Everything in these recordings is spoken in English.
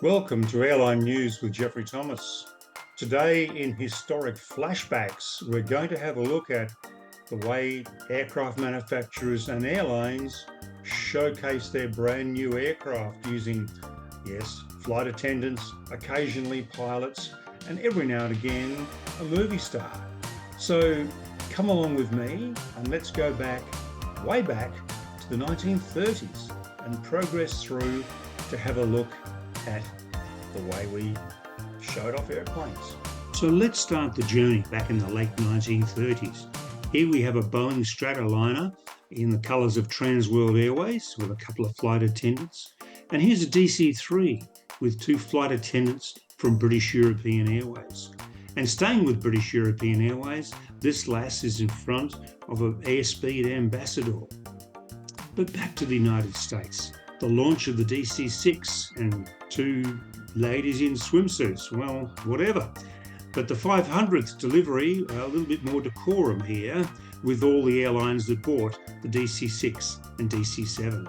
Welcome to Airline News with Jeffrey Thomas. Today in Historic Flashbacks, we're going to have a look at the way aircraft manufacturers and airlines showcase their brand new aircraft using, yes, flight attendants, occasionally pilots, and every now and again, a movie star. So come along with me and let's go back, way back to the 1930s and progress through to have a look at the way we showed off airplanes. So let's start the journey back in the late 1930s. Here we have a Boeing Stratoliner in the colours of Transworld Airways with a couple of flight attendants. And here's a DC-3 with two flight attendants from British European Airways. And staying with British European Airways, this lass is in front of an airspeed ambassador. But back to the United States. The launch of the DC-6 and two ladies in swimsuits, well, whatever. But the 500th delivery, a little bit more decorum here with all the airlines that bought the DC-6 and DC-7.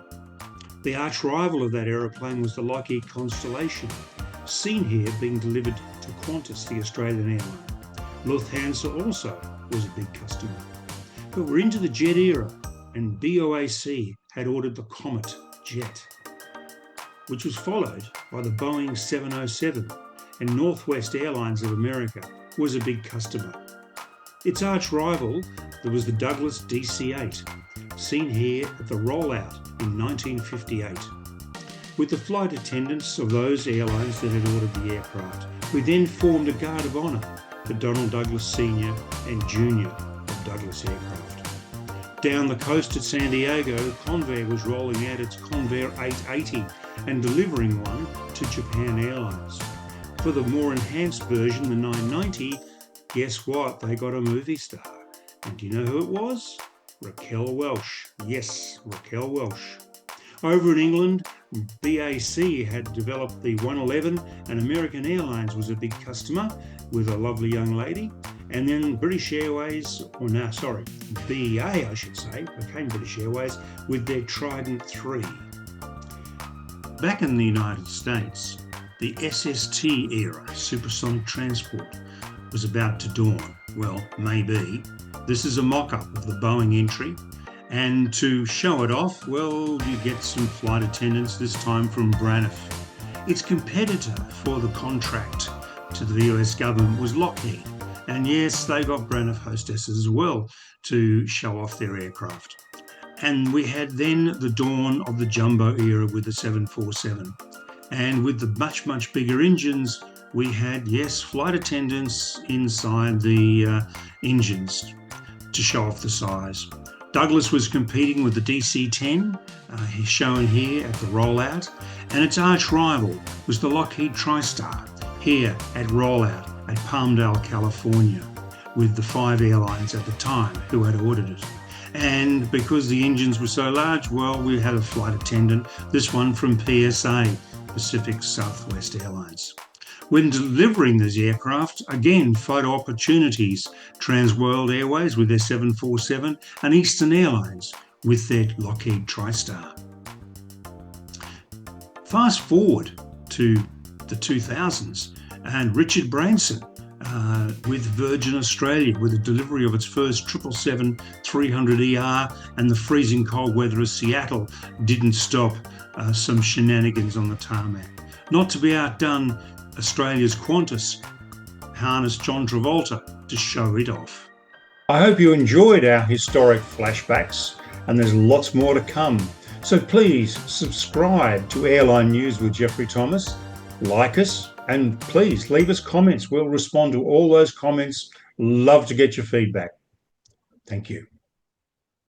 The arch rival of that aeroplane was the Lockheed Constellation, seen here being delivered to Qantas, the Australian airline. Lufthansa also was a big customer. But we're into the jet era, and BOAC had ordered the Comet jet, which was followed by the Boeing 707, and Northwest Airlines of America was a big customer. Its arch rival, there was the Douglas DC-8, seen here at the rollout in 1958. With the flight attendants of those airlines that had ordered the aircraft, we then formed a Guard of Honour for Donald Douglas Sr. and Jr. of Douglas Aircraft. Down the coast at San Diego, Convair was rolling out its Convair 880 and delivering one to Japan Airlines. For the more enhanced version, the 990, guess what? They got a movie star. And do you know who it was? Raquel Welch. Yes, Raquel Welch. Over in England, BAC had developed the 111 and American Airlines was a big customer with a lovely young lady. And then British Airways, BEA I should say, became British Airways with their Trident 3. Back in the United States, the SST era, supersonic transport, was about to dawn. Well, maybe. This is a mock-up of the Boeing entry. And to show it off, well, you get some flight attendants, this time from Braniff. Its competitor for the contract to the US government was Lockheed. And yes, they got Braniff hostesses as well to show off their aircraft. And we had then the dawn of the jumbo era with the 747. And with the much, much bigger engines, we had, yes, flight attendants inside the engines to show off the size. Douglas was competing with the DC-10, shown here at the rollout, and its arch rival was the Lockheed TriStar, here at rollout at Palmdale, California, with the 5 airlines at the time who had ordered it. And because the engines were so large, well, we had a flight attendant, this one from PSA, Pacific Southwest Airlines. When delivering these aircraft, again, photo opportunities, Transworld Airways with their 747 and Eastern Airlines with their Lockheed TriStar. Fast forward to the 2000s and Richard Branson with Virgin Australia with the delivery of its first 777-300ER, and the freezing cold weather of Seattle didn't stop some shenanigans on the tarmac. Not to be outdone, Australia's Qantas harnessed John Travolta to show it off. I hope you enjoyed our historic flashbacks, and there's lots more to come. So please subscribe to Airline News with Jeffrey Thomas, like us, and please leave us comments. We'll respond to all those comments. Love to get your feedback. Thank you.